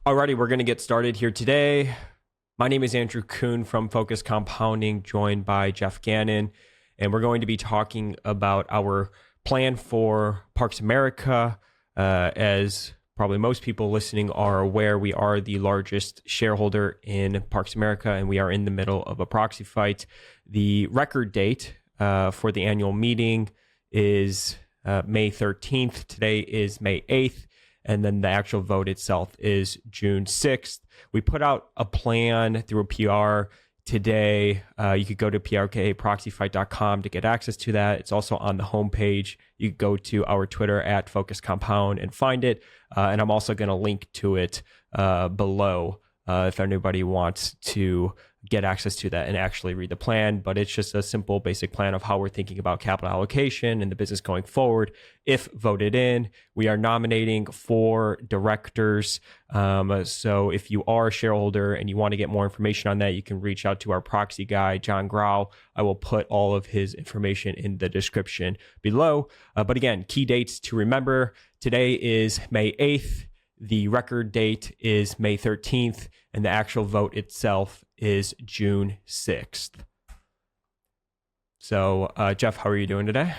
Alrighty, we're going to get started here today. My name is Andrew Kuhn from Focus Compounding, joined by Jeff Gannon, and we're going to be talking about our plan for Parks America. As probably most people listening are aware, we are the largest shareholder in Parks America, and we are in the middle of a proxy fight. The record date for the annual meeting is May 13th. Today is May 8th. And then the actual vote itself is June 6th. We put out a plan through a PR today. You could go to prkaproxyfight.com to get access to that. It's also on the homepage. You could go to our Twitter at Focus Compound and find it. And I'm also going to link to it below if anybody wants to get access to that and actually read the plan. But it's just a simple, basic plan of how we're thinking about capital allocation and the business going forward. If voted in, we are nominating 4 directors. So if you are a shareholder and you want to get more information on that, you can reach out to our proxy guy, John Grau. I will put all of his information in the description below. But again, key dates to remember. Today is May 8th. The record date is May 13th, and the actual vote itself is June 6th. So, Jeff, how are you doing today?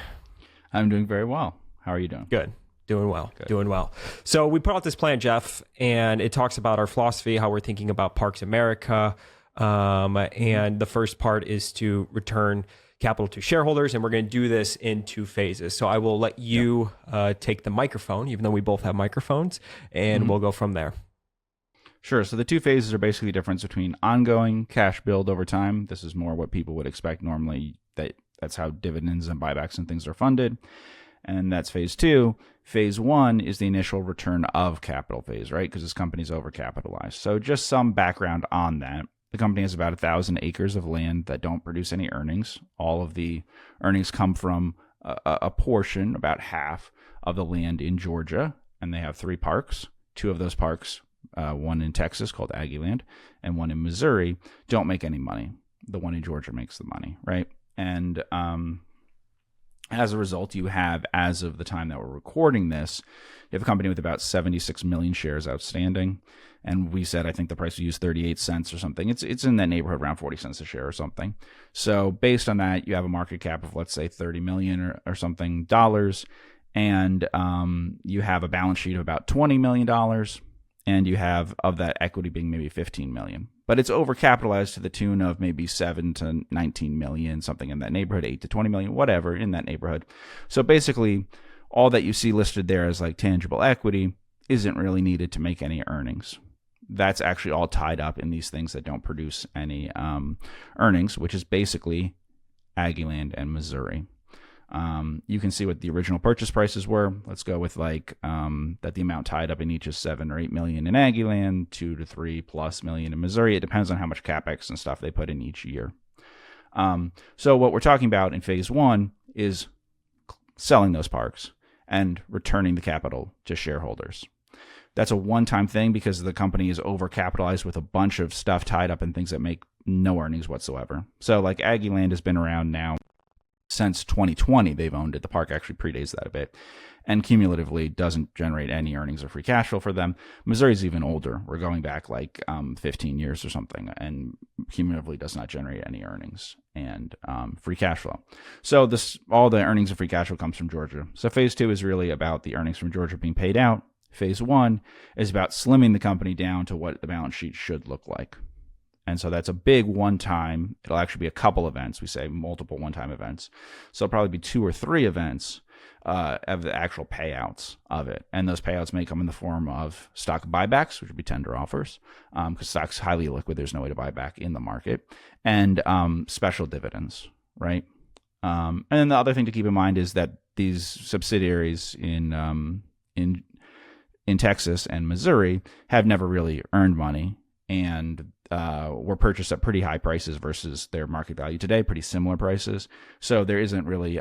I'm doing very well. How are you doing? Good. Doing well. Good. Doing well. So we put out this plan, Jeff, and it talks about our philosophy, how we're thinking about Parks America. And the first part is to return capital to shareholders, and we're going to do this in 2 phases. So I will let you take the microphone, even though we both have microphones, and we'll go from there. Sure. So the 2 phases are basically the difference between ongoing cash build over time. This is more what people would expect normally. That's how dividends and buybacks and things are funded. And that's phase 2. Phase 1 is the initial return of capital phase, right? Because this company's overcapitalized. So just some background on that. The company has about 1,000 acres of land that don't produce any earnings. All of the earnings come from a portion, about half, of the land in Georgia. And they have 3 parks. 2 of those parks, one in Texas called Aggieland and one in Missouri, don't make any money. The one in Georgia makes the money, right? And as a result, you have, as of the time that we're recording this, you have a company with about 76 million shares outstanding. And we said, I think the price we used 38 cents or something. It's in that neighborhood, around 40 cents a share or something. So based on that, you have a market cap of, let's say, 30 million or something dollars. And you have a balance sheet of about $20 million. And you have, of that equity being maybe 15 million. But it's overcapitalized to the tune of maybe 7 to 19 million, something in that neighborhood, 8 to 20 million, whatever, in that neighborhood. So basically, all that you see listed there as like tangible equity isn't really needed to make any earnings. That's actually all tied up in these things that don't produce any earnings, which is basically Aggieland and Missouri. You can see what the original purchase prices were. Let's go with that the amount tied up in each is 7 or 8 million in Aggieland, 2 to 3 plus million in Missouri. It depends on how much capex and stuff they put in each year. So what we're talking about in phase 1 is selling those parks and returning the capital to shareholders. That's a one-time thing because the company is overcapitalized with a bunch of stuff tied up in things that make no earnings whatsoever. So like Aggieland has been around now since 2020. They've owned it. The park actually predates that a bit, and cumulatively doesn't generate any earnings or free cash flow for them. Missouri's even older. We're going back like 15 years or something, and cumulatively does not generate any earnings and free cash flow. So all the earnings and free cash flow comes from Georgia. So phase 2 is really about the earnings from Georgia being paid out. Phase 1 is about slimming the company down to what the balance sheet should look like. And so that's a big one-time. It'll actually be a couple events. We say multiple one-time events. So it'll probably be 2 or 3 events of the actual payouts of it. And those payouts may come in the form of stock buybacks, which would be tender offers, because stock's highly liquid. There's no way to buy back in the market. And special dividends, right? And then the other thing to keep in mind is that these subsidiaries in Texas and Missouri have never really earned money, and were purchased at pretty high prices versus their market value today, pretty similar prices. So there isn't really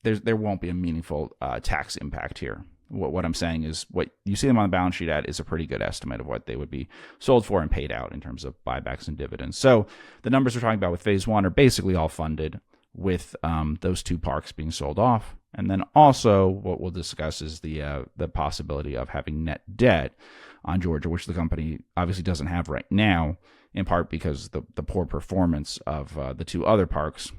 there won't be a meaningful tax impact here. What I'm saying is what you see them on the balance sheet at is a pretty good estimate of what they would be sold for and paid out in terms of buybacks and dividends. So the numbers we're talking about with phase 1 are basically all funded with those 2 parks being sold off. And then also what we'll discuss is the possibility of having net debt on Georgia, which the company obviously doesn't have right now, in part because the poor performance of the two other parks,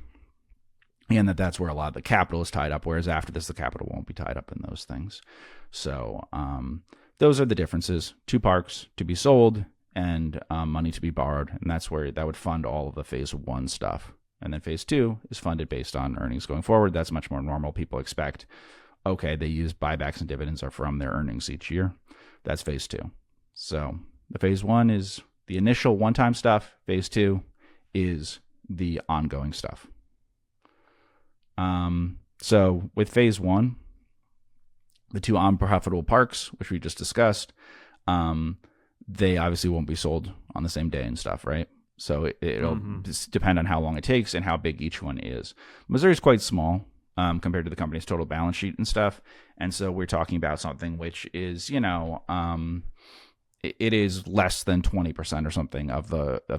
and that's where a lot of the capital is tied up, whereas after this, the capital won't be tied up in those things. So those are the differences. 2 parks to be sold and money to be borrowed, and that's where that would fund all of the phase 1 stuff. And then phase 2 is funded based on earnings going forward. That's much more normal. People expect, okay, they use buybacks and dividends are from their earnings each year. That's phase 2. So the phase 1 is the initial one-time stuff. Phase 2 is the ongoing stuff. So with phase 1, the 2 unprofitable parks, which we just discussed, they obviously won't be sold on the same day and stuff, right? So it'll just depend on how long it takes and how big each one is. Missouri's quite small compared to the company's total balance sheet and stuff. And so we're talking about something which is, it is less than 20% or something of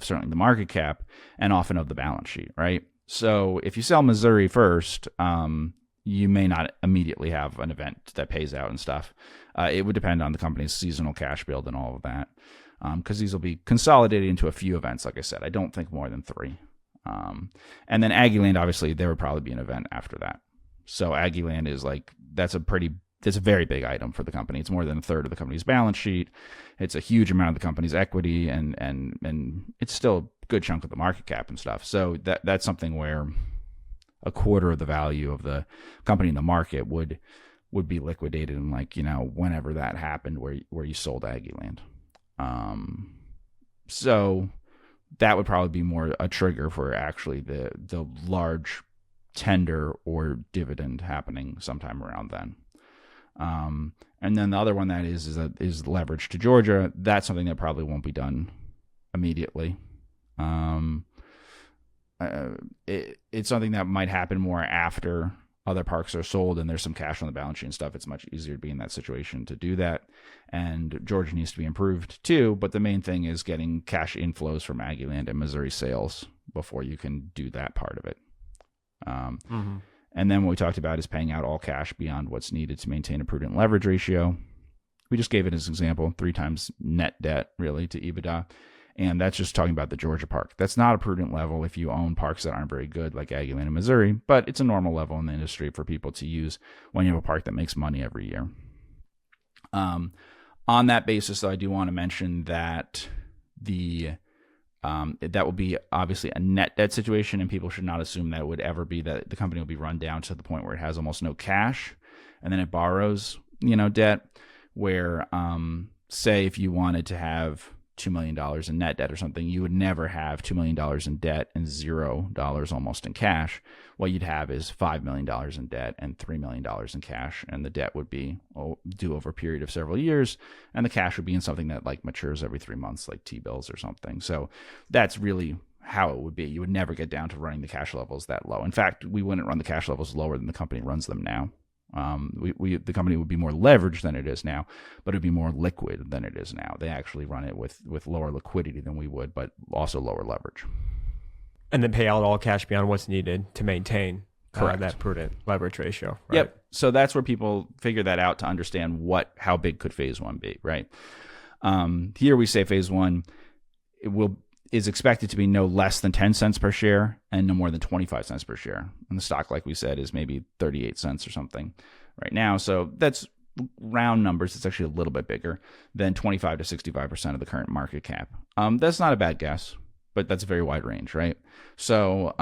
certainly the market cap and often of the balance sheet, right? So if you sell Missouri first, you may not immediately have an event that pays out and stuff. It would depend on the company's seasonal cash build and all of that, because these will be consolidated into a few events. Like I said, I don't think more than 3. And then Aggieland, obviously, there would probably be an event after that. So Aggieland is that's a very big item for the company. It's more than a third of the company's balance sheet. It's a huge amount of the company's equity, and it's still a good chunk of the market cap and stuff. So that's something where a quarter of the value of the company in the market would be liquidated in whenever that happened where you sold Aggieland. So that would probably be more a trigger for actually the large tender or dividend happening sometime around then. And then the other one that is leverage to Georgia. That's something that probably won't be done immediately. It's something that might happen more after other parks are sold and there's some cash on the balance sheet and stuff. It's much easier to be in that situation to do that. And Georgia needs to be improved too. But the main thing is getting cash inflows from Aggieland and Missouri sales before you can do that part of it. And then what we talked about is paying out all cash beyond what's needed to maintain a prudent leverage ratio. We just gave it as an example, 3 times net debt really to EBITDA. And that's just talking about the Georgia park. That's not a prudent level if you own parks that aren't very good like Aggieland and Missouri, but it's a normal level in the industry for people to use when you have a park that makes money every year. On that basis, though, I do want to mention that that will be obviously a net debt situation, and people should not assume that it would ever be that the company will be run down to the point where it has almost no cash and then it borrows, debt, where say if you wanted to have $2 million in net debt or something, you would never have $2 million in debt and $0 almost in cash. What you'd have is $5 million in debt and $3 million in cash, and the debt would be due over a period of several years, and the cash would be in something that matures every 3 months, like T-bills or something. So that's really how it would be. You would never get down to running the cash levels that low. In fact, we wouldn't run the cash levels lower than the company runs them now. The company would be more leveraged than it is now, but it'd be more liquid than it is now. They actually run it with lower liquidity than we would, but also lower leverage. And then pay out all cash beyond what's needed to maintain that prudent leverage ratio. Right? Yep. So that's where people figure that out to understand how big could phase 1 be, right? Here we say phase 1 is expected to be no less than 10 cents per share and no more than 25 cents per share. And the stock, like we said, is maybe 38 cents or something right now. So that's round numbers. It's actually a little bit bigger than 25 to 65% of the current market cap. That's not a bad guess, but that's a very wide range, right? So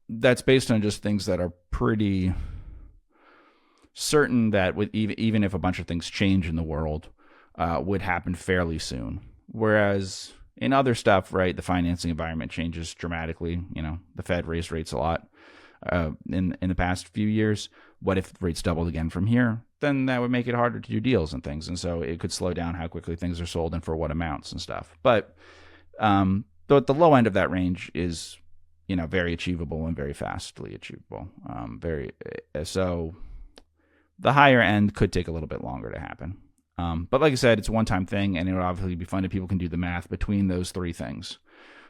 that's based on just things that are pretty certain that with even if a bunch of things change in the world, would happen fairly soon. Whereas in other stuff, right, the financing environment changes dramatically. The Fed raised rates a lot in the past few years. What if rates doubled again from here? Then that would make it harder to do deals and things. And so it could slow down how quickly things are sold and for what amounts and stuff. But the low end of that range is, very achievable and very fastly achievable. So the higher end could take a little bit longer to happen. But like I said, it's a one-time thing, and it'll obviously be funded. People can do the math between those 3 things.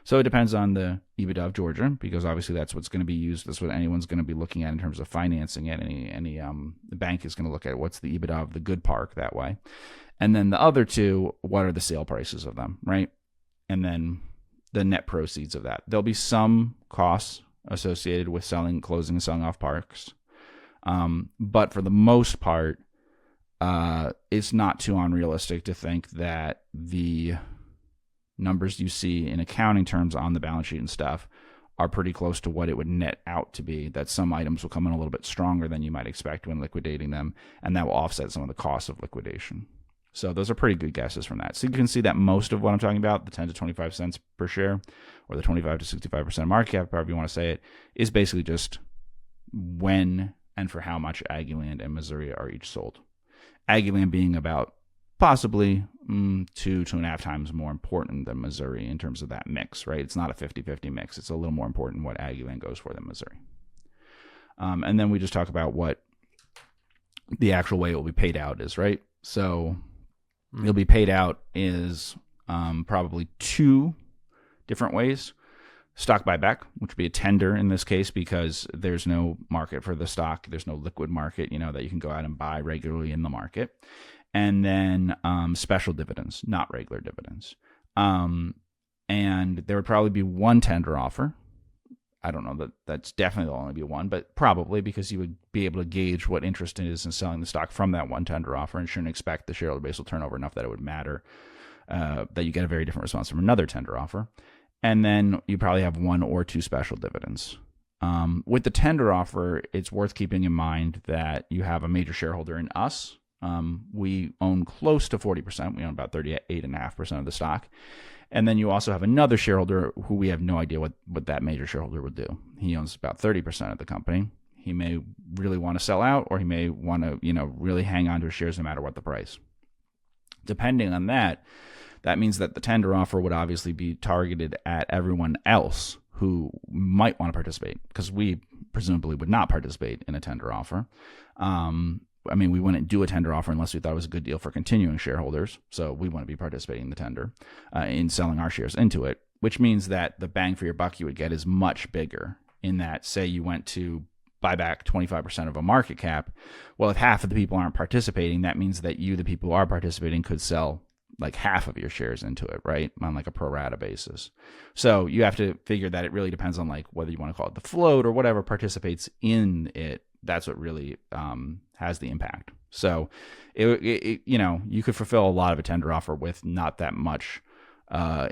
So it depends on the EBITDA of Georgia, because obviously that's what's going to be used. That's what anyone's going to be looking at in terms of financing it. The bank is going to look at what's the EBITDA of the good park that way. And then the other two, what are the sale prices of them, right? And then the net proceeds of that. There'll be some costs associated with closing and selling off parks. But for the most part, it's not too unrealistic to think that the numbers you see in accounting terms on the balance sheet and stuff are pretty close to what it would net out to be, that some items will come in a little bit stronger than you might expect when liquidating them, and that will offset some of the costs of liquidation. So those are pretty good guesses from that. So you can see that most of what I'm talking about, the 10 to 25 cents per share, or the 25 to 65% market cap, however you want to say it, is basically just when and for how much Aggieland and Missouri are each sold. Aggieland being about possibly 2.5 times more important than Missouri in terms of that mix, right? It's not a 50-50 mix. It's a little more important what Aggieland goes for than Missouri. And then we just talk about what the actual way it will be paid out is, right? So it'll be paid out is probably two different ways. Stock buyback, which would be a tender in this case because there's no market for the stock. There's no liquid market, that you can go out and buy regularly in the market. And then special dividends, not regular dividends. And there would probably be one tender offer. I don't know that's definitely only be one, but probably because you would be able to gauge what interest it is in selling the stock from that one tender offer and shouldn't expect the shareholder base will turn over enough that it would matter that you get a very different response from another tender offer. And then you probably have one or two special dividends. With the tender offer, it's worth keeping in mind that you have a major shareholder in us. We own close to 40%. We own about 38.5% of the stock. And then you also have another shareholder who we have no idea what that major shareholder would do. He owns about 30% of the company. He may really want to sell out, or he may want to, really hang on to his shares no matter what the price. Depending on that, that means that the tender offer would obviously be targeted at everyone else who might want to participate, because we presumably would not participate in a tender offer. We wouldn't do a tender offer unless we thought it was a good deal for continuing shareholders. So we want to be participating in the tender, in selling our shares into it, which means that the bang for your buck you would get is much bigger in that, say you went to buy back 25% of a market cap. Well, if half of the people aren't participating, that means that you, the people who are participating, could sell like half of your shares into it, right? On like a pro rata basis. So you have to figure that it really depends on like whether you want to call it the float or whatever participates in it. That's what really has the impact. So you could fulfill a lot of a tender offer with not that much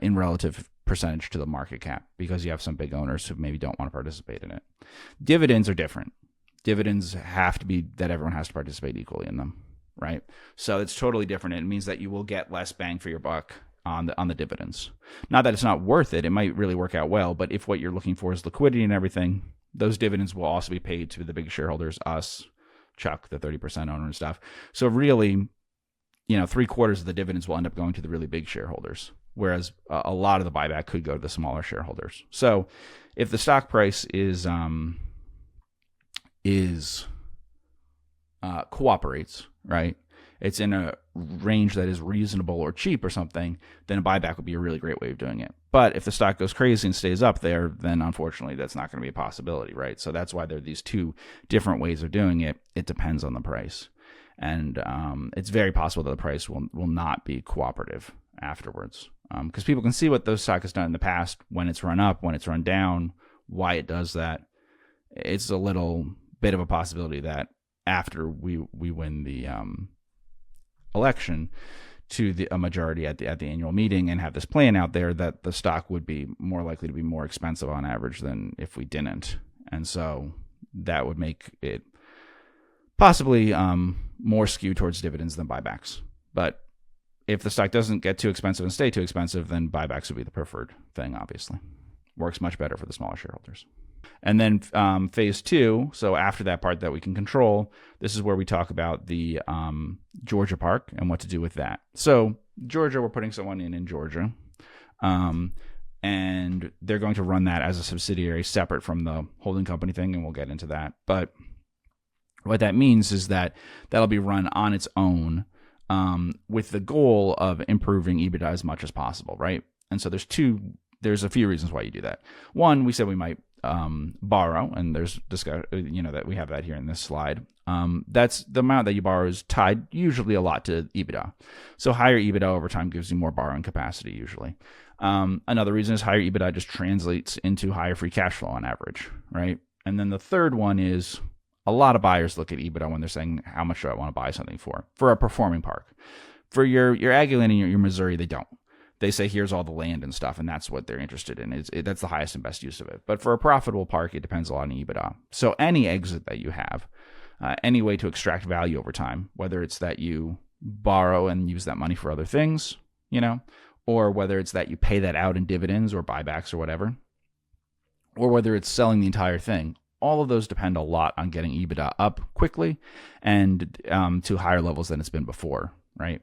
in relative percentage to the market cap, because you have some big owners who maybe don't want to participate in it. Dividends are different. Dividends have to be that everyone has to participate equally in them, right? So it's totally different. It means that you will get less bang for your buck on the dividends. Not that it's not worth it. It might really work out well, but if what you're looking for is liquidity and everything, those dividends will also be paid to the big shareholders, us, Chuck, the 30% owner and stuff. So really, 3/4 of the dividends will end up going to the really big shareholders, whereas a lot of the buyback could go to the smaller shareholders. So if the stock price cooperates, right? It's in a range that is reasonable or cheap or something, then a buyback would be a really great way of doing it. But if the stock goes crazy and stays up there, then unfortunately that's not going to be a possibility, right? So that's why there are these two different ways of doing it. It depends on the price. And it's very possible that the price will not be cooperative afterwards. Because people can see what those stock has done in the past, when it's run up, when it's run down, why it does that. It's a little bit of a possibility that after we win the election to a majority at the annual meeting and have this plan out there, that the stock would be more likely to be more expensive on average than if we didn't. And so that would make it possibly more skewed towards dividends than buybacks. But if the stock doesn't get too expensive and stay too expensive, then buybacks would be the preferred thing, obviously. Works much better for the smaller shareholders. And then phase two, so after that part that we can control, this is where we talk about the Georgia park and what to do with that. So Georgia, we're putting someone in Georgia, and they're going to run that as a subsidiary separate from the holding company thing, and we'll get into that. But what that means is that that'll be run on its own with the goal of improving EBITDA as much as possible, right? And so there's a few reasons why you do that. One, we said we might borrow, and there's discussion, that we have that here in this slide. That's the amount that you borrow is tied usually a lot to EBITDA. So higher EBITDA over time gives you more borrowing capacity usually. Another reason is higher EBITDA just translates into higher free cash flow on average, right? And then the third one is a lot of buyers look at EBITDA when they're saying, how much do I want to buy something for a performing park? For your Aggieland and your Missouri, they don't. They say, here's all the land and stuff, and that's what they're interested in. That's the highest and best use of it. But for a profitable park, it depends a lot on EBITDA. So any exit that you have, any way to extract value over time, whether it's that you borrow and use that money for other things, or whether it's that you pay that out in dividends or buybacks or whatever, or whether it's selling the entire thing, all of those depend a lot on getting EBITDA up quickly and to higher levels than it's been before, right?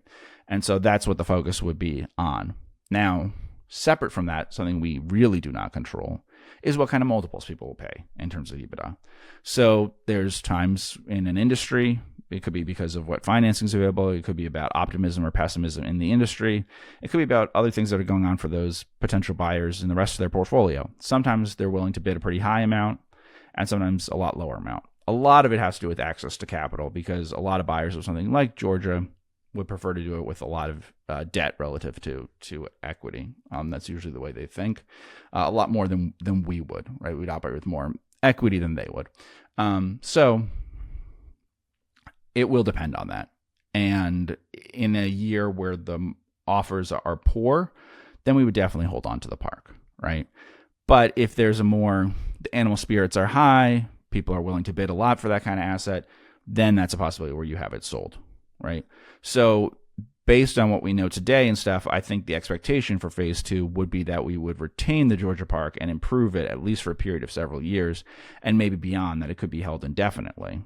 And so that's what the focus would be on. Now, separate from that, something we really do not control is what kind of multiples people will pay in terms of EBITDA. So there's times in an industry, it could be because of what financing is available. It could be about optimism or pessimism in the industry. It could be about other things that are going on for those potential buyers in the rest of their portfolio. Sometimes they're willing to bid a pretty high amount and sometimes a lot lower amount. A lot of it has to do with access to capital because a lot of buyers of something like Georgia would prefer to do it with a lot of debt relative to equity. That's usually the way they think. A lot more than we would, right? We'd operate with more equity than they would. So it will depend on that. And in a year where the offers are poor, then we would definitely hold on to the park, right? But if there's the animal spirits are high, people are willing to bid a lot for that kind of asset, then that's a possibility where you have it sold, right? So based on what we know today and stuff, I think the expectation for phase 2 would be that we would retain the Georgia park and improve it at least for a period of several years, and maybe beyond that it could be held indefinitely,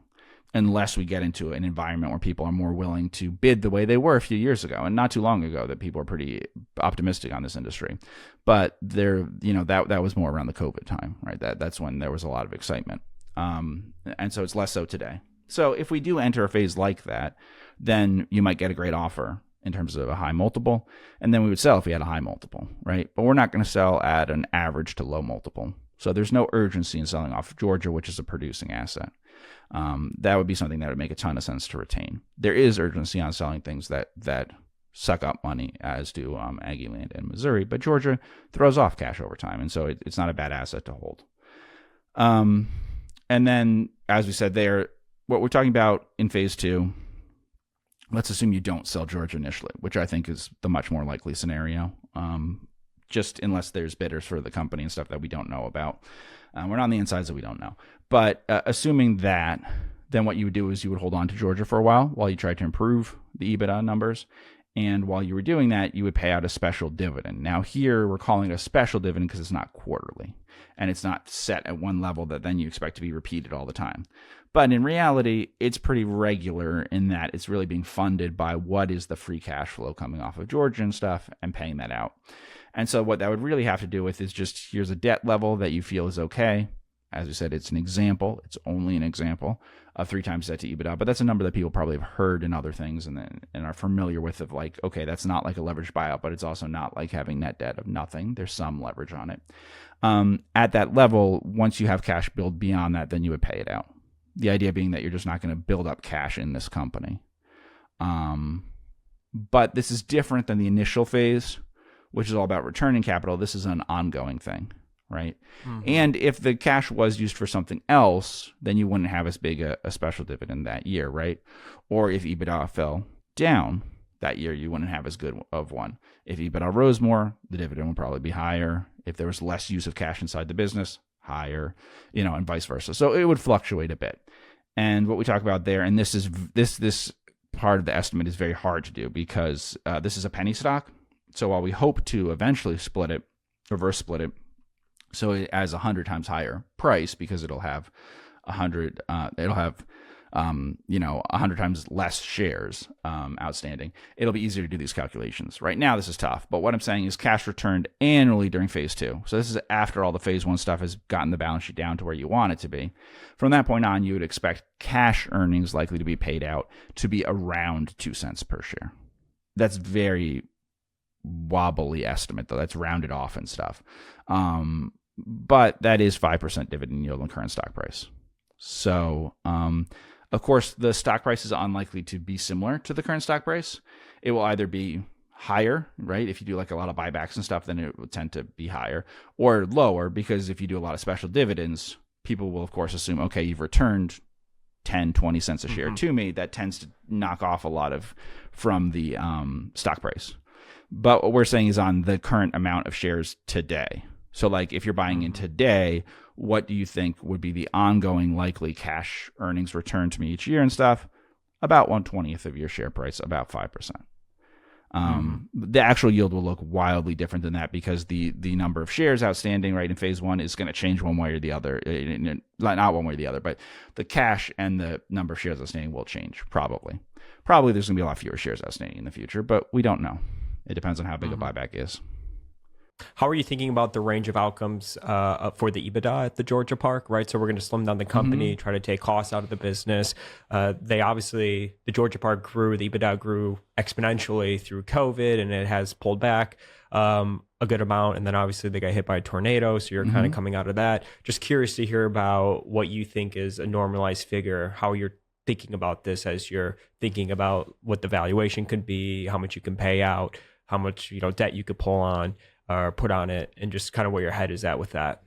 unless we get into an environment where people are more willing to bid the way they were a few years ago and not too long ago, that people are pretty optimistic on this industry. But that was more around the COVID time, right? That's when there was a lot of excitement. And so it's less so today. So if we do enter a phase like that, then you might get a great offer in terms of a high multiple, and then we would sell if we had a high multiple, right? But we're not going to sell at an average to low multiple. So there's no urgency in selling off Georgia, which is a producing asset. That would be something that would make a ton of sense to retain. There is urgency on selling things that suck up money, as do Aggieland and Missouri, but Georgia throws off cash over time, and so it's not a bad asset to hold. And then, as we said there, what we're talking about in phase 2, let's assume you don't sell Georgia initially, which I think is the much more likely scenario, just unless there's bidders for the company and stuff that we don't know about. We're not on the inside, so we don't know. But assuming that, then what you would do is you would hold on to Georgia for a while you try to improve the EBITDA numbers. And while you were doing that, you would pay out a special dividend. Now here, we're calling it a special dividend because it's not quarterly. And it's not set at one level that then you expect to be repeated all the time. But in reality, it's pretty regular in that it's really being funded by what is the free cash flow coming off of Georgia and stuff and paying that out. And so what that would really have to do with is just, here's a debt level that you feel is okay. As we said, it's an example. It's only an example of 3 times debt to EBITDA. But that's a number that people probably have heard in other things and are familiar with, of like, okay, that's not like a leveraged buyout, but it's also not like having net debt of nothing. There's some leverage on it. At that level, once you have cash build beyond that, then you would pay it out. The idea being that you're just not going to build up cash in this company. But this is different than the initial phase, which is all about returning capital. This is an ongoing thing, right? Mm-hmm. And if the cash was used for something else, then you wouldn't have as big a special dividend that year, right? Or if EBITDA fell down that year, you wouldn't have as good of one. If EBITDA rose more, the dividend would probably be higher. If there was less use of cash inside the business, higher, and vice versa. So it would fluctuate a bit. And what we talk about there, and this part of the estimate is very hard to do because this is a penny stock. So while we hope to eventually reverse split it, so it has 100 times higher price because it'll have 100 times less shares outstanding. It'll be easier to do these calculations. Right now, this is tough. But what I'm saying is cash returned annually during phase 2. So this is after all the phase 1 stuff has gotten the balance sheet down to where you want it to be. From that point on, you would expect cash earnings likely to be paid out to be around 2 cents per share. That's very wobbly estimate, though. That's rounded off and stuff. But that is 5% dividend yield on current stock price. So Of course, the stock price is unlikely to be similar to the current stock price. It will either be higher, right? If you do like a lot of buybacks and stuff, then it would tend to be higher, or lower, because if you do a lot of special dividends, people will of course assume, okay, you've returned 10, 20 cents a share to me. That tends to knock off a lot of from the stock price. But what we're saying is on the current amount of shares today. So like if you're buying in today, what do you think would be the ongoing likely cash earnings return to me each year and stuff? About 1/20th of your share price, about 5%. The actual yield will look wildly different than that, because the number of shares outstanding right in phase one is going to change one way or the other. Not one way or the other, but the cash and the number of shares outstanding will change probably. Probably there's going to be a lot fewer shares outstanding in the future, but we don't know. It depends on how big a buyback is. How are you thinking about the range of outcomes for the EBITDA at the Georgia Park, right? So we're going to slim down the company, try to take costs out of the business. The Georgia Park grew, the EBITDA grew exponentially through COVID, and it has pulled back a good amount. And then obviously they got hit by a tornado, so you're kind of coming out of that. Just curious to hear about what you think is a normalized figure, how you're thinking about this as you're thinking about what the valuation could be, how much you can pay out, how much debt you could pull on or put on it, and just kind of where your head is at with that.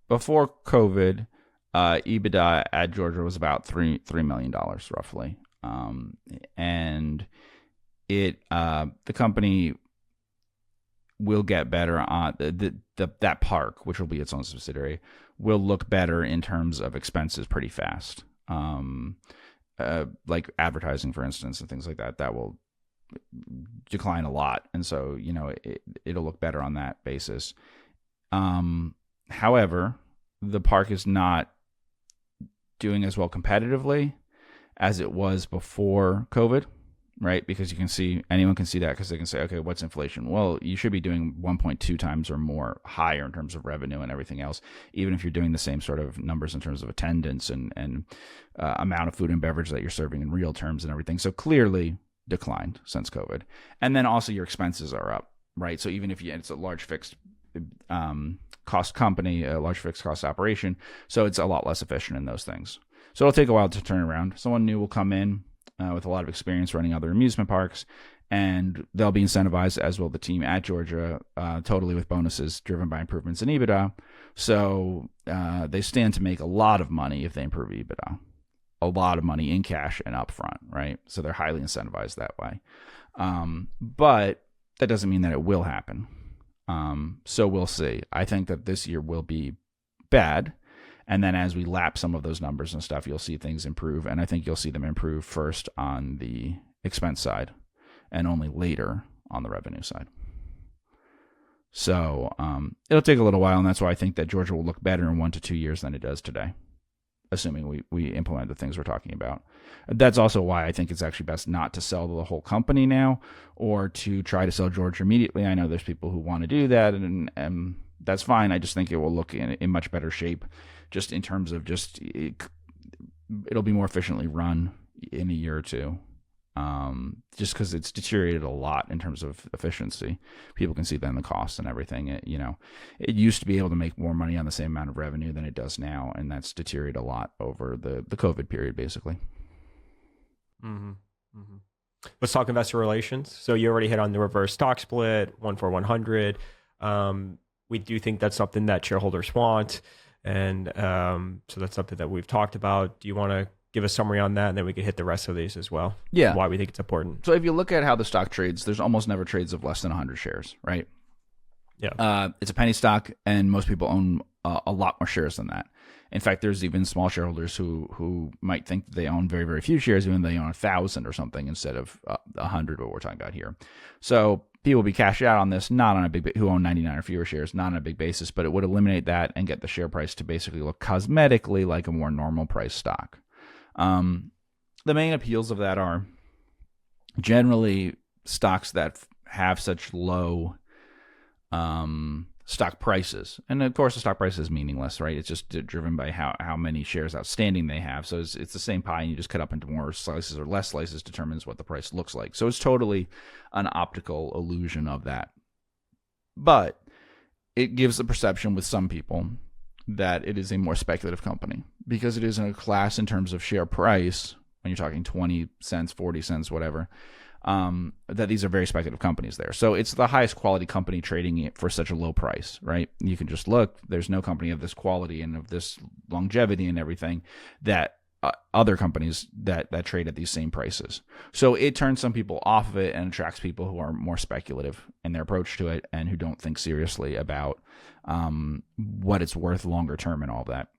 Before COVID, EBITDA at Georgia was about $3 million roughly, and the company will get better on that park, which will be its own subsidiary, will look better in terms of expenses pretty fast, like advertising, for instance, and things like that. That will decline a lot, and so it'll look better on that basis. However, the park is not doing as well competitively as it was before COVID, right? Because anyone can see that, because they can say, okay, what's inflation? Well, you should be doing 1.2 times or more higher in terms of revenue and everything else, even if you're doing the same sort of numbers in terms of attendance and amount of food and beverage that you're serving in real terms and everything. So clearly declined since COVID. And then also your expenses are up, right? So even if it's a large fixed cost company, a large fixed cost operation, so it's a lot less efficient in those things. So it'll take a while to turn around. Someone new will come in with a lot of experience running other amusement parks, and they'll be incentivized, as will the team at Georgia, totally with bonuses driven by improvements in EBITDA. So they stand to make a lot of money if they improve EBITDA. A lot of money in cash and upfront, right? So they're highly incentivized that way. But that doesn't mean that it will happen. So we'll see. I think that this year will be bad. And then as we lap some of those numbers and stuff, you'll see things improve. And I think you'll see them improve first on the expense side and only later on the revenue side. So it'll take a little while. And that's why I think that Georgia will look better in 1 to 2 years than it does today, assuming we implement the things we're talking about. That's also why I think it's actually best not to sell the whole company now, or to try to sell Georgia immediately. I know there's people who want to do that, and that's fine. I just think it will look in much better shape, just in terms of it'll be more efficiently run in a year or two. Just because it's deteriorated a lot in terms of efficiency. People can see that in the costs and everything. It used to be able to make more money on the same amount of revenue than it does now, and that's deteriorated a lot over the COVID period, basically. Let's talk investor relations. So you already hit on the reverse stock split, 1-for-100. We do think that's something that shareholders want, and so that's something that we've talked about. Do you want to give a summary on that, and then we could hit the rest of these as well? Yeah. Why we think it's important. So if you look at how the stock trades, there's almost never trades of less than 100 shares, right? Yeah. It's a penny stock, and most people own a lot more shares than that. In fact, there's even small shareholders who might think that they own very, very few shares, even though they own 1,000 or something instead of 100, what we're talking about here. So people will be cashed out on this, not on a big, who own 99 or fewer shares, not on a big basis, but it would eliminate that and get the share price to basically look cosmetically like a more normal price stock. The main appeals of that are generally stocks that have such low stock prices. And of course, the stock price is meaningless, right? It's just driven by how many shares outstanding they have. So it's the same pie, and you just cut up into more slices or less slices determines what the price looks like. So it's totally an optical illusion of that. But it gives the perception with some people that it is a more speculative company, because it is in a class in terms of share price, when you're talking 20 cents, 40 cents, whatever, that these are very speculative companies there. So it's the highest quality company trading it for such a low price, right? You can just look, there's no company of this quality and of this longevity and everything that other companies that trade at these same prices. So it turns some people off of it and attracts people who are more speculative in their approach to it and who don't think seriously about what it's worth longer term and all that.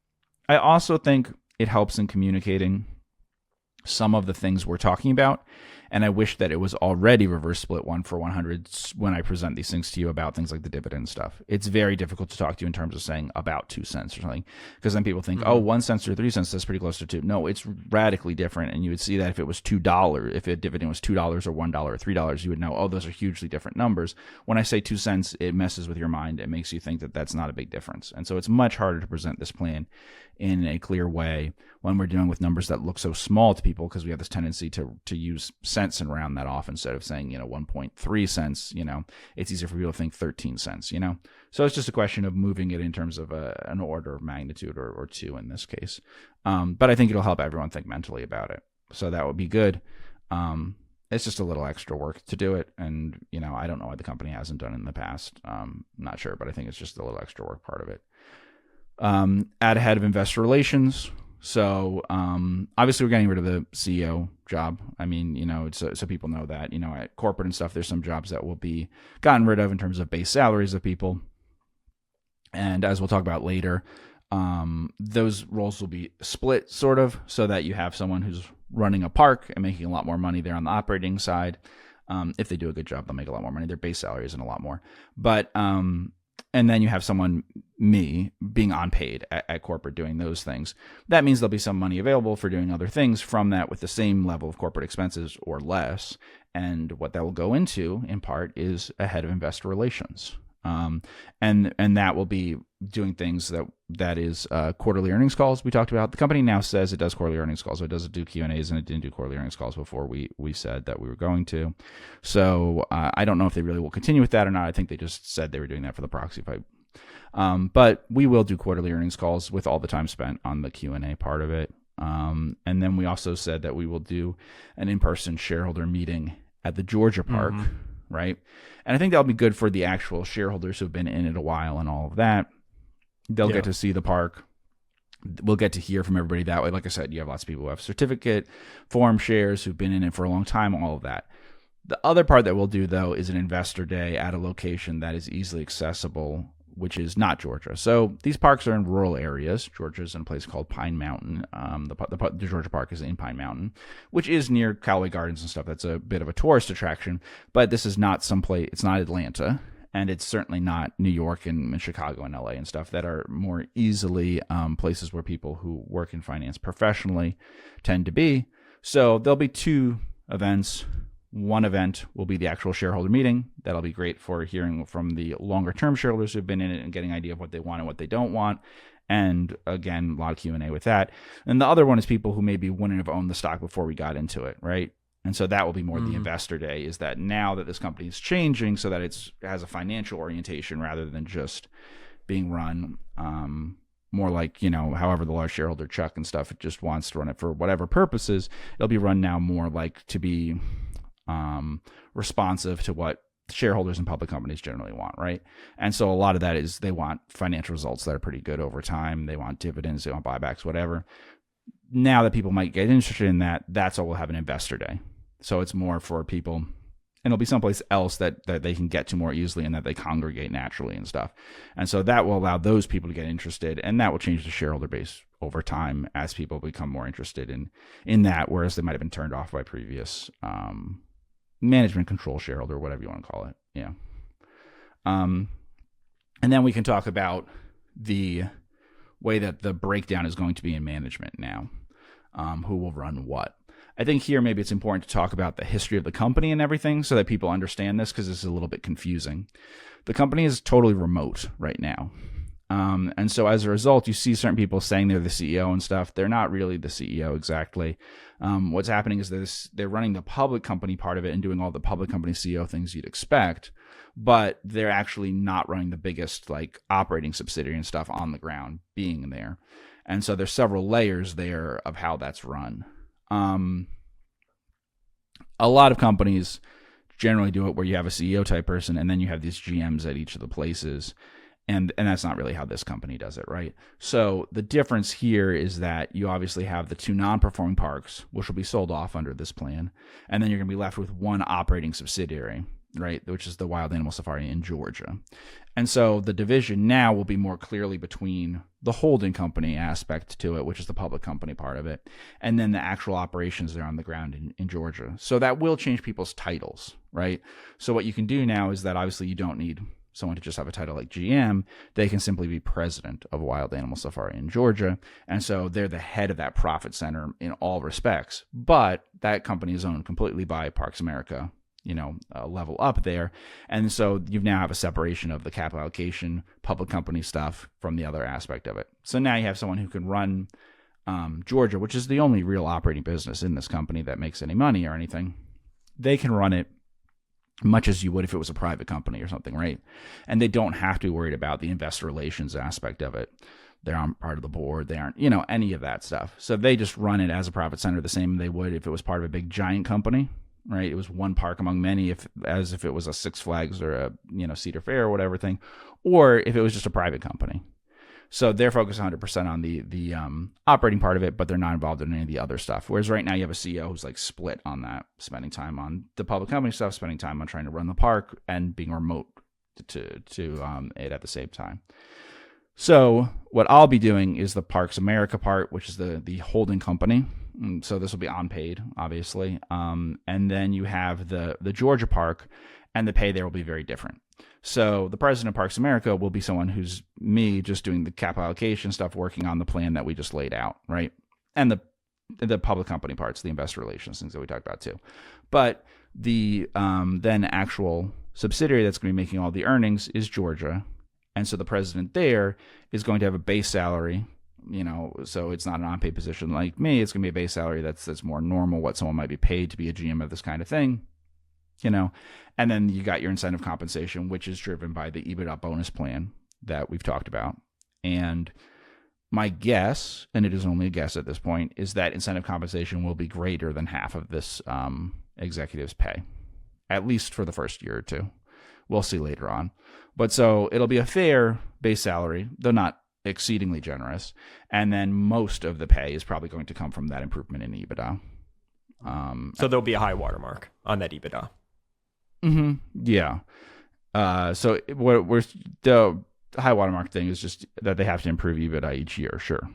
I also think it helps in communicating some of the things we're talking about. And I wish that it was already reverse split 1-for-100 when I present these things to you about things like the dividend stuff. It's very difficult to talk to you in terms of saying about 2 cents or something, because then people think, oh, 1 cent or 3 cents, that's pretty close to 2. No, it's radically different. And you would see that if it was $2, if a dividend was $2 or $1 or $3, you would know, oh, those are hugely different numbers. When I say 2 cents, it messes with your mind. It makes you think that that's not a big difference. And so it's much harder to present this plan in a clear way when we're dealing with numbers that look so small to people, because we have this tendency to use cents and round that off instead of saying, 1.3 cents, it's easier for people to think 13 cents, So it's just a question of moving it in terms of an order of magnitude or two in this case. But I think it'll help everyone think mentally about it. So that would be good. It's just a little extra work to do it. And, I don't know why the company hasn't done it in the past. I'm not sure, but I think it's just a little extra work part of it. Add a head of investor relations. So obviously we're getting rid of the CEO job. I mean, so people know that, at corporate and stuff, there's some jobs that will be gotten rid of in terms of base salaries of people. And as we'll talk about later, those roles will be split sort of, so that you have someone who's running a park and making a lot more money there on the operating side. If they do a good job, they'll make a lot more money. Their base salary isn't a lot more, but, and then you have someone, me, being unpaid at corporate doing those things. That means there'll be some money available for doing other things from that with the same level of corporate expenses or less. And what that will go into, in part, is a head of investor relations. And that will be doing things that is quarterly earnings calls we talked about. The company now says it does quarterly earnings calls, so it doesn't do Q&As, and it didn't do quarterly earnings calls before we said that we were going to. So I don't know if they really will continue with that or not. I think they just said they were doing that for the proxy fight. But we will do quarterly earnings calls with all the time spent on the Q&A part of it. And then we also said that we will do an in-person shareholder meeting at the Georgia Park, right? And I think that'll be good for the actual shareholders who've been in it a while and all of that. They'll get to see the park. We'll get to hear from everybody that way. Like I said, you have lots of people who have certificate, form shares, who've been in it for a long time, all of that. The other part that we'll do, though, is an investor day at a location that is easily accessible, which is not Georgia. So these parks are in rural areas. Georgia's in a place called Pine Mountain. The Georgia Park is in Pine Mountain, which is near Callaway Gardens and stuff. That's a bit of a tourist attraction, but this is not someplace. It's not Atlanta, and it's certainly not New York and Chicago and LA and stuff that are more easily places where people who work in finance professionally tend to be. So there'll be 2 events. One event will be the actual shareholder meeting. That'll be great for hearing from the longer term shareholders who've been in it and getting an idea of what they want and what they don't want. And again, a lot of Q&A with that. And the other one is people who maybe wouldn't have owned the stock before we got into it, right? And so that will be more the investor day, is that now that this company is changing so that it has a financial orientation rather than just being run more like, however the large shareholder Chuck and stuff just wants to run it for whatever purposes. It'll be run now more like to be responsive to what shareholders in public companies generally want, right? And so a lot of that is they want financial results that are pretty good over time. They want dividends, they want buybacks, whatever. Now that people might get interested in that, that's all we'll have an investor day. So it's more for people, and it'll be someplace else that they can get to more easily and that they congregate naturally and stuff. And so that will allow those people to get interested, and that will change the shareholder base over time as people become more interested in that, whereas they might have been turned off by previous management control shareholder, whatever you want to call it. Yeah. And then we can talk about the way that the breakdown is going to be in management now, who will run what. I think here maybe it's important to talk about the history of the company and everything so that people understand this, because this is a little bit confusing. The company is totally remote right now. And so as a result, you see certain people saying they're the CEO and stuff. They're not really the CEO exactly. What's happening is they're running the public company part of it and doing all the public company CEO things you'd expect, but they're actually not running the biggest operating subsidiary and stuff on the ground being there. And so there's several layers there of how that's run. A lot of companies generally do it where you have a CEO type person and then you have these GMs at each of the places. And that's not really how this company does it, right? So the difference here is that you obviously have the 2 non-performing parks, which will be sold off under this plan. And then you're going to be left with 1 operating subsidiary, right? Which is the Wild Animal Safari in Georgia. And so the division now will be more clearly between the holding company aspect to it, which is the public company part of it, and then the actual operations there on the ground in Georgia. So that will change people's titles, right? So what you can do now is that obviously you don't need someone to just have a title like GM. They can simply be president of Wild Animal Safari in Georgia. And so they're the head of that profit center in all respects. But that company is owned completely by Parks America, level up there. And so you now have a separation of the capital allocation, public company stuff from the other aspect of it. So now you have someone who can run Georgia, which is the only real operating business in this company that makes any money or anything. They can run it much as you would if it was a private company or something, right? And they don't have to be worried about the investor relations aspect of it. They aren't part of the board. They aren't, any of that stuff. So they just run it as a profit center the same they would if it was part of a big giant company, right? It was one park among many, as if it was a Six Flags or a Cedar Fair or whatever thing, or if it was just a private company. So they're focused 100% on the operating part of it, but they're not involved in any of the other stuff. Whereas right now you have a CEO who's like split on that, spending time on the public company stuff, spending time on trying to run the park, and being remote to it at the same time. So what I'll be doing is the Parks America part, which is the holding company. So this will be unpaid, obviously. And then you have the Georgia park, and the pay there will be very different. So the president of Parks America will be someone who's me, just doing the capital allocation stuff, working on the plan that we just laid out, right? And the public company parts, the investor relations, things that we talked about too. But the then actual subsidiary that's going to be making all the earnings is Georgia. And so the president there is going to have a base salary, so it's not an unpaid position like me. It's going to be a base salary that's more normal, what someone might be paid to be a GM of this kind of thing. And then you got your incentive compensation, which is driven by the EBITDA bonus plan that we've talked about. And my guess, and it is only a guess at this point, is that incentive compensation will be greater than half of this executive's pay, at least for the first year or two. We'll see later on. But so it'll be a fair base salary, though not exceedingly generous. And then most of the pay is probably going to come from that improvement in EBITDA. So there'll be a high watermark on that EBITDA. Mm-hmm. Yeah. So the high watermark thing is just that they have to improve EBITDA each year, sure.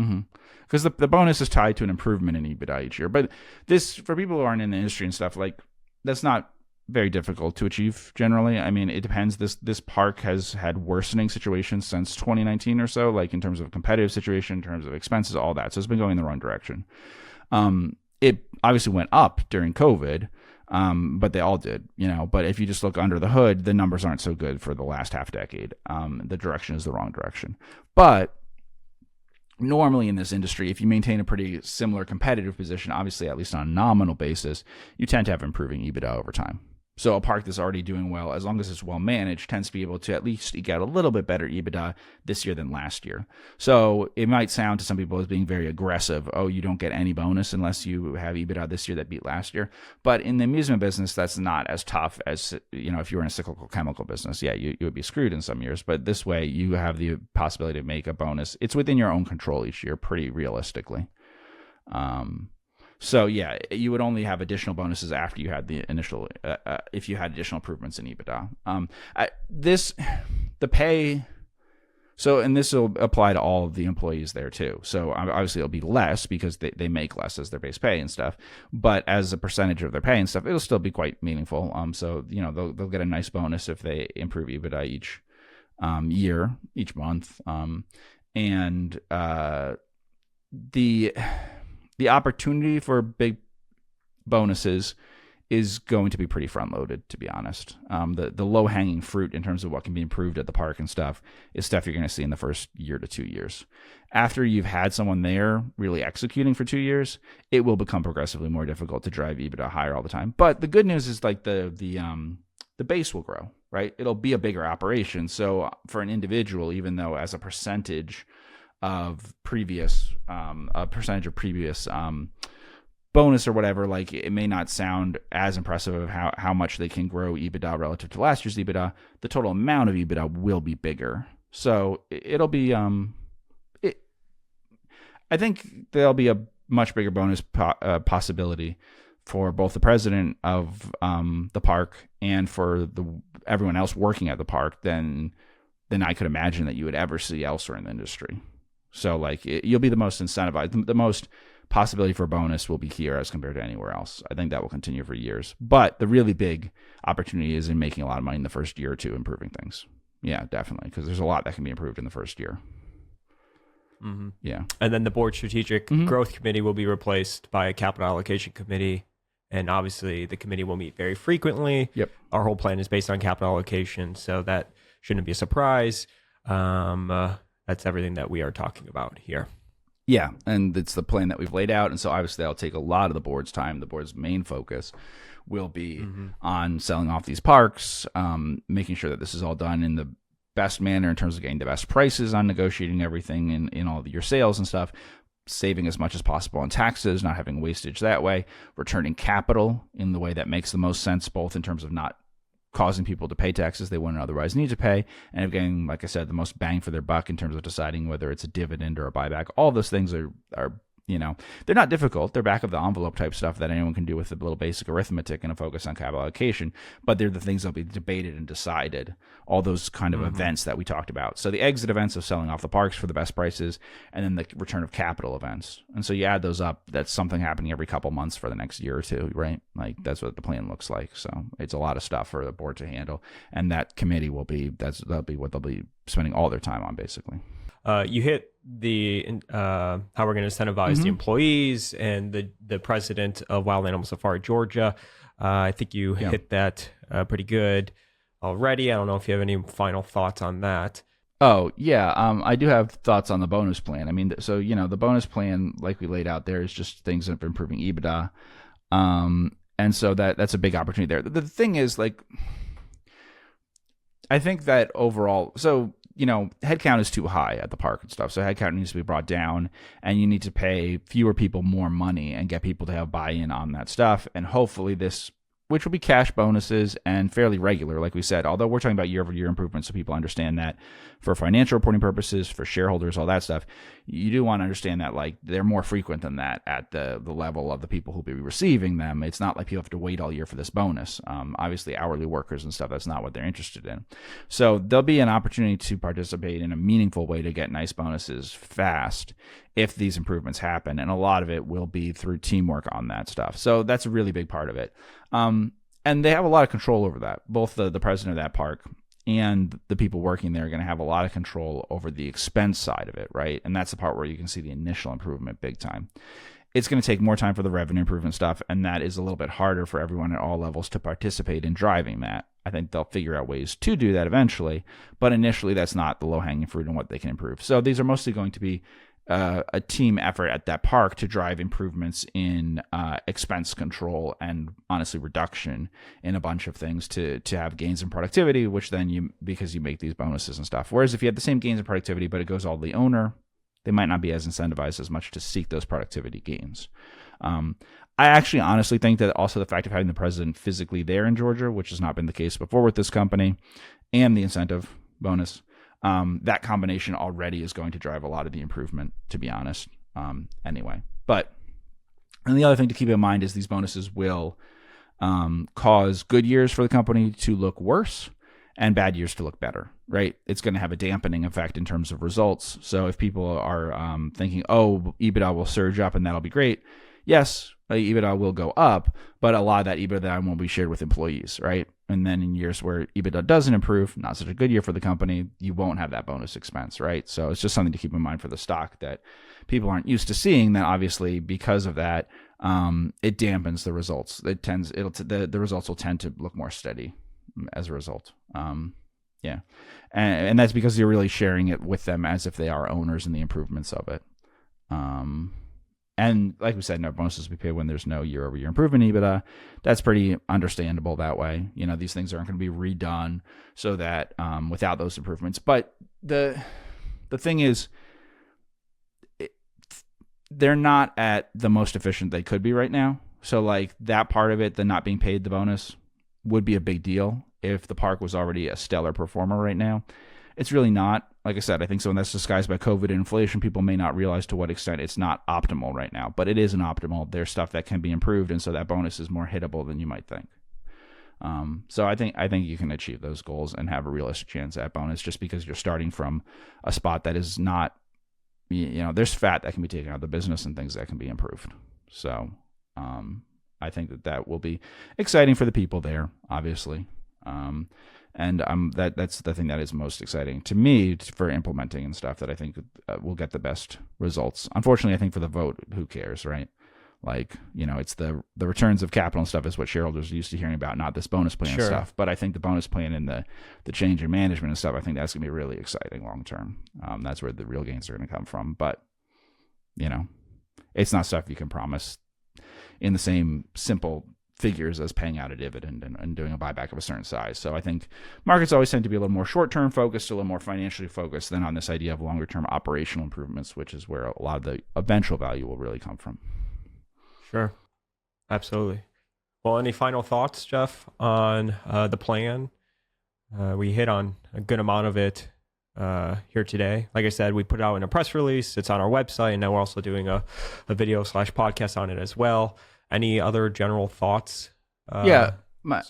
Mm-hmm. Because the bonus is tied to an improvement in EBITDA each year. But this, for people who aren't in the industry and stuff, like, that's not very difficult to achieve generally. I mean, it depends. This park has had worsening situations since 2019 or so, like in terms of competitive situation, in terms of expenses, all that. So it's been going in the wrong direction. It obviously went up during COVID, but they all did, But if you just look under the hood, the numbers aren't so good for the last half decade. The direction is the wrong direction. But normally in this industry, if you maintain a pretty similar competitive position, obviously at least on a nominal basis, you tend to have improving EBITDA over time. So a park that's already doing well, as long as it's well managed, tends to be able to at least eke out a little bit better EBITDA this year than last year. So it might sound to some people as being very aggressive. Oh, you don't get any bonus unless you have EBITDA this year that beat last year. But in the amusement business, that's not as tough as, if you were in a cyclical chemical business. Yeah, you would be screwed in some years. But this way, you have the possibility to make a bonus. It's within your own control each year, pretty realistically. So yeah, you would only have additional bonuses after you had the initial, if you had additional improvements in EBITDA. The pay, so, and this will apply to all of the employees there too. So obviously it'll be less because they make less as their base pay and stuff, but as a percentage of their pay and stuff, it'll still be quite meaningful. So, they'll get a nice bonus if they improve EBITDA each year, each month. The opportunity for big bonuses is going to be pretty front loaded, to be honest. The low hanging fruit in terms of what can be improved at the park and stuff is stuff you're going to see in the first year to 2 years. After you've had someone there really executing for 2 years, it will become progressively more difficult to drive EBITDA higher all the time. But the good news is like the base will grow, right? It'll be a bigger operation. So for an individual, even though as a percentage of previous, a percentage of previous bonus or whatever. Like, it may not sound as impressive of how much they can grow EBITDA relative to last year's EBITDA. The total amount of EBITDA will be bigger. So it'll be, I think there'll be a much bigger bonus possibility for both the president of the park and for everyone else working at the park than I could imagine that you would ever see elsewhere in the industry. So like, you'll be the most incentivized. The most possibility for a bonus will be here as compared to anywhere else. I think that will continue for years. But the really big opportunity is in making a lot of money in the first year or two, improving things. Yeah, definitely, because there's a lot that can be improved in the first year. Mm-hmm. Yeah. And then the board strategic growth committee will be replaced by a capital allocation committee. And obviously the committee will meet very frequently. Yep. Our whole plan is based on capital allocation, so that shouldn't be a surprise. That's everything that we are talking about here. Yeah, and it's the plan that we've laid out. And so obviously that'll take a lot of the board's time. The board's main focus will be on selling off these parks, making sure that this is all done in the best manner in terms of getting the best prices on negotiating everything in all of your sales and stuff, saving as much as possible on taxes, not having wastage that way, returning capital in the way that makes the most sense, both in terms of not causing people to pay taxes they wouldn't otherwise need to pay, and of getting, like I said, the most bang for their buck in terms of deciding whether it's a dividend or a buyback. All those things are they're not difficult. They're back of the envelope type stuff that anyone can do with a little basic arithmetic and a focus on capital allocation, but they're the things that'll be debated and decided, all those kind of events that we talked about. So the exit events of selling off the parks for the best prices, and then the return of capital events. And so you add those up, that's something happening every couple months for the next year or two, right? Like, that's what the plan looks like. So it's a lot of stuff for the board to handle, and that committee that'll be what they'll be spending all their time on, basically. You hit the how we're going to incentivize the employees and the president of Wild Animal Safari Georgia. I think you hit that pretty good already. I don't know if you have any final thoughts on that. Oh, yeah. I do have thoughts on the bonus plan. I mean, so, the bonus plan, like we laid out there, is just things that are improving EBITDA. And so that's a big opportunity there. The thing is, like, I think that overall, so, headcount is too high at the park and stuff. So headcount needs to be brought down, and you need to pay fewer people more money and get people to have buy-in on that stuff. And hopefully this, which will be cash bonuses and fairly regular, like we said, although we're talking about year-over-year improvements, so people understand that for financial reporting purposes, for shareholders, all that stuff, you do want to understand that, like, they're more frequent than that at the level of the people who'll be receiving them. It's not like people have to wait all year for this bonus. Obviously, hourly workers and stuff, that's not what they're interested in. So there'll be an opportunity to participate in a meaningful way to get nice bonuses fast if these improvements happen, and a lot of it will be through teamwork on that stuff. So that's a really big part of it. And they have a lot of control over that. Both the president of that park and the people working there are going to have a lot of control over the expense side of it, right? And that's the part where you can see the initial improvement big time. It's going to take more time for the revenue improvement stuff, and that is a little bit harder for everyone at all levels to participate in driving that. I think they'll figure out ways to do that eventually, but initially that's not the low-hanging fruit and what they can improve. So these are mostly going to be a team effort at that park to drive improvements in expense control and honestly reduction in a bunch of things to have gains in productivity, which then because you make these bonuses and stuff. Whereas if you have the same gains in productivity, but it goes all to the owner, they might not be as incentivized as much to seek those productivity gains. I actually honestly think that also the fact of having the president physically there in Georgia, which has not been the case before with this company, and the incentive bonus, that combination already is going to drive a lot of the improvement, to be honest, anyway. And the other thing to keep in mind is these bonuses will cause good years for the company to look worse and bad years to look better, right? It's going to have a dampening effect in terms of results. So if people are thinking, oh, EBITDA will surge up and that'll be great, yes, EBITDA will go up, but a lot of that EBITDA won't be shared with employees, right? And then in years where EBITDA doesn't improve, not such a good year for the company, you won't have that bonus expense, right? So it's just something to keep in mind for the stock that people aren't used to seeing. That obviously, because of that, it dampens the results. The results will tend to look more steady as a result. Yeah, and that's because you're really sharing it with them as if they are owners in the improvements of it. And like we said, no bonuses will be paid when there's no year-over-year improvement in EBITDA. That's pretty understandable that way. These things aren't going to be redone so that without those improvements. But the thing is, they're not at the most efficient they could be right now. So like that part of it, the not being paid the bonus, would be a big deal if the park was already a stellar performer right now. It's really not. Like I said, I think some of that's disguised by COVID and inflation. People may not realize to what extent it's not optimal right now, but it isn't optimal. There's stuff that can be improved, and so that bonus is more hittable than you might think. So I think you can achieve those goals and have a realistic chance at bonus, just because you're starting from a spot that is not, there's fat that can be taken out of the business and things that can be improved. So I think that will be exciting for the people there, obviously. And that's the thing that is most exciting to me for implementing and stuff, that I think will get the best results. Unfortunately, I think for the vote, who cares, right? Like, it's the returns of capital and stuff is what shareholders are used to hearing about, not this bonus plan and stuff. But I think the bonus plan and the change in management and stuff, I think that's going to be really exciting long term. That's where the real gains are going to come from. But, it's not stuff you can promise in the same simple figures as paying out a dividend and doing a buyback of a certain size. So I think markets always tend to be a little more short-term focused, a little more financially focused than on this idea of longer-term operational improvements, which is where a lot of the eventual value will really come from. Sure. Absolutely. Well, any final thoughts, Jeff, on the plan? We hit on a good amount of it here today. Like I said, we put it out in a press release. It's on our website, and now we're also doing a video/podcast on it as well. Any other general thoughts? Sort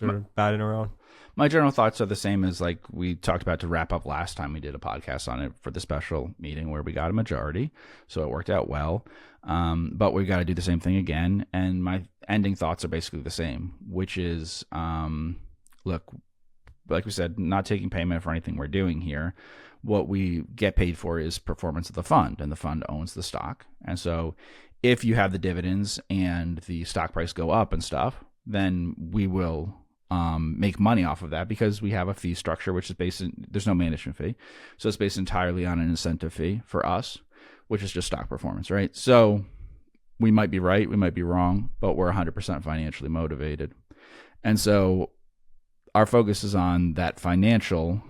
of batting around. My general thoughts are the same as like we talked about to wrap up last time we did a podcast on it for the special meeting where we got a majority. So it worked out well. But we got to do the same thing again. And my ending thoughts are basically the same, which is, look, like we said, not taking payment for anything we're doing here. What we get paid for is performance of the fund, and the fund owns the stock. And so if you have the dividends and the stock price go up and stuff, then we will make money off of that, because we have a fee structure which is there's no management fee. So it's based entirely on an incentive fee for us, which is just stock performance, right? So we might be right, we might be wrong, but we're 100% financially motivated. And so our focus is on that financial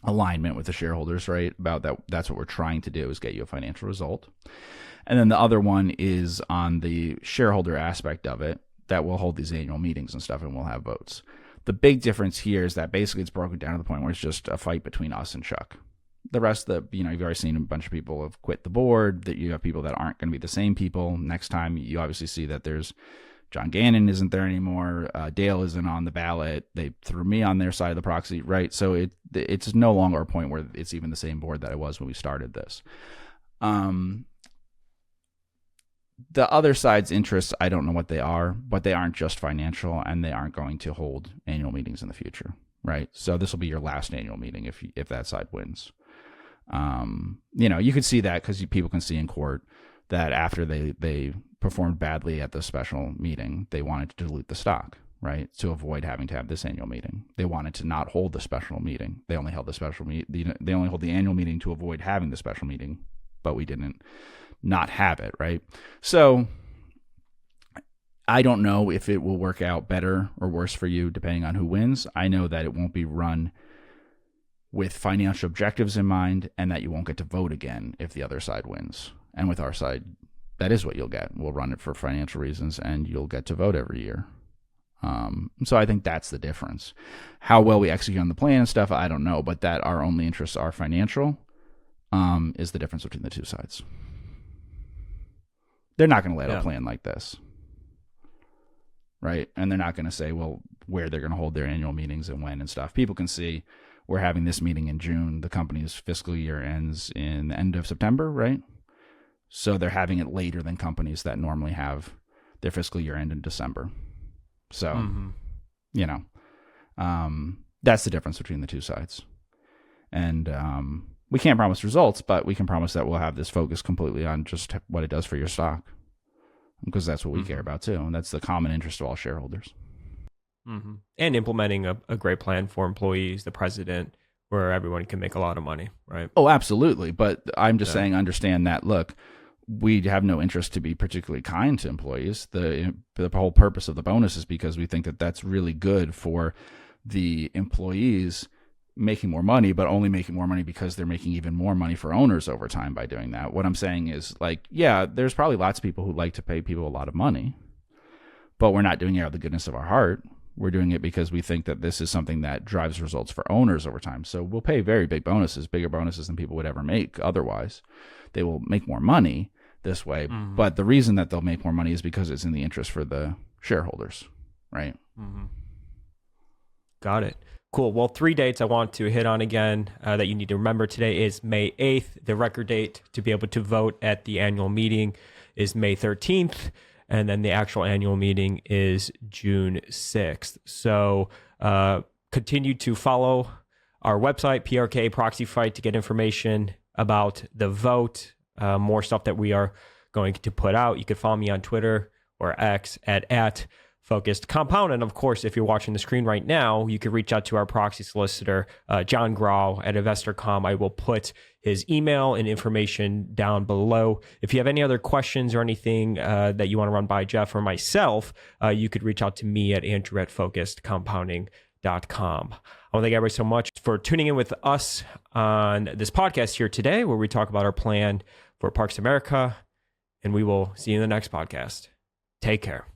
alignment with the shareholders, right? About that. That's what we're trying to do, is get you a financial result. And then the other one is on the shareholder aspect of it, that we'll hold these annual meetings and stuff, and we'll have votes. The big difference here is that basically it's broken down to the point where it's just a fight between us and Chuck. The rest of you've already seen a bunch of people have quit the board, that you have people that aren't going to be the same people. Next time you obviously see that there's John Gannon isn't there anymore. Dale isn't on the ballot. They threw me on their side of the proxy, right? So it's no longer a point where it's even the same board that it was when we started this. The other side's interests, I don't know what they are, but they aren't just financial, and they aren't going to hold annual meetings in the future, right? So this will be your last annual meeting if that side wins. You could see that because people can see in court that after they performed badly at the special meeting, they wanted to dilute the stock, right? To avoid having to have this annual meeting. They wanted to not hold the special meeting. They only held they only hold the annual meeting to avoid having the special meeting, but we didn't not have it, right? So I don't know if it will work out better or worse for you depending on who wins. I know that it won't be run with financial objectives in mind, and that you won't get to vote again if the other side wins. And with our side, that is what you'll get. We'll run it for financial reasons, and you'll get to vote every year. So I think that's the difference. How well we execute on the plan and stuff, I don't know, but that our only interests are financial is the difference between the two sides. They're not going to let a plan like this, right? And they're not going to say, well, where they're going to hold their annual meetings and when and stuff. People can see we're having this meeting in June. The company's fiscal year ends in the end of September, right? So they're having it later than companies that normally have their fiscal year end in December. So, that's the difference between the two sides. And we can't promise results, but we can promise that we'll have this focus completely on just what it does for your stock, because that's what we care about too. And that's the common interest of all shareholders. And implementing a great plan for employees, the president, where everyone can make a lot of money, right? Oh, absolutely. But I'm just saying, understand that, look, we have no interest to be particularly kind to employees. The whole purpose of the bonus is because we think that that's really good for the employees, making more money, but only making more money because they're making even more money for owners over time by doing that. What I'm saying is, like, yeah, there's probably lots of people who like to pay people a lot of money, but we're not doing it out of the goodness of our heart. We're doing it because we think that this is something that drives results for owners over time. So we'll pay very big bonuses, bigger bonuses than people would ever make otherwise. They will make more money this way, but the reason that they'll make more money is because it's in the interest for the shareholders, right? Got it. Cool. Well, 3 dates I want to hit on again that you need to remember today is May 8th. The record date to be able to vote at the annual meeting is May 13th. And then the actual annual meeting is June 6th. So continue to follow our website, PRK Proxy Fight, to get information about the vote, more stuff that we are going to put out. You could follow me on Twitter or X at Focused Compound. And of course, if you're watching the screen right now, you could reach out to our proxy solicitor, John Grau at InvestorCom. I will put his email and information down below. If you have any other questions or anything that you want to run by Jeff or myself, you could reach out to me at Andrew at focusedcompounding.com. I want to thank everybody so much for tuning in with us on this podcast here today, where we talk about our plan for Parks America, and we will see you in the next podcast. Take care.